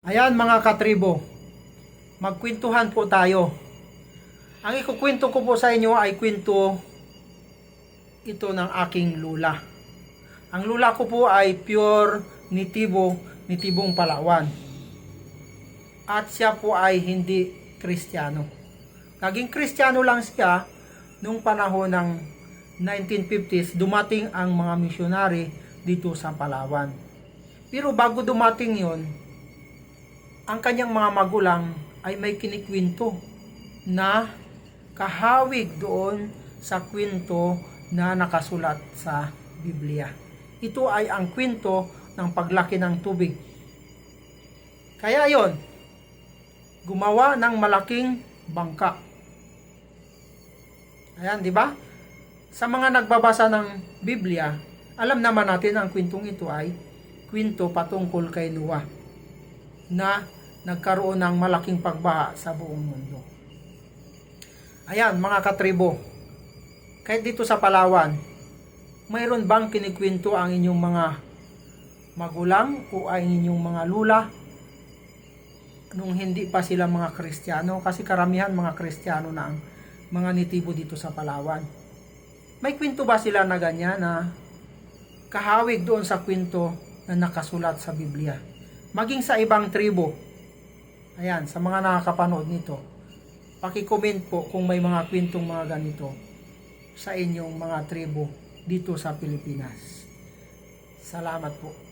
Ayan mga katribo, magkwentuhan po tayo. Ang ikukwento ko po sa inyo ay kwento ito ng aking lula. Ang lula ko po ay pure nitibong Palawan. At siya po ay hindi Kristiyano. Naging Kristiyano lang siya nung panahon ng 1950s, dumating ang mga misyonary dito sa Palawan. Pero bago dumating yon, ang kanyang mga magulang ay may kinikwento na kahawig doon sa kwento na nakasulat sa Biblia. Ito ay ang kwento ng paglaki ng tubig. Kaya yon, gumawa ng malaking bangka. Ayan, di ba? Sa mga nagbabasa ng Biblia, alam naman natin ang kwentong ito ay kwento patungkol kay Noah na nagkaroon ng malaking pagbaha sa buong mundo. Ayan mga katribo, kahit dito sa Palawan, mayroon bang kinikwento ang inyong mga magulang o ang inyong mga lula nung hindi pa sila mga Kristiyano? Kasi karamihan mga Kristiyano na ang mga nitibo dito sa Palawan. May kwento ba sila na ganyan na kahawig doon sa kwento na nakasulat sa Biblia? Maging sa ibang tribo. Ayan, sa mga nakakapanood nito, paki-comment po kung may mga kwentong mga ganito sa inyong mga tribo dito sa Pilipinas. Salamat po.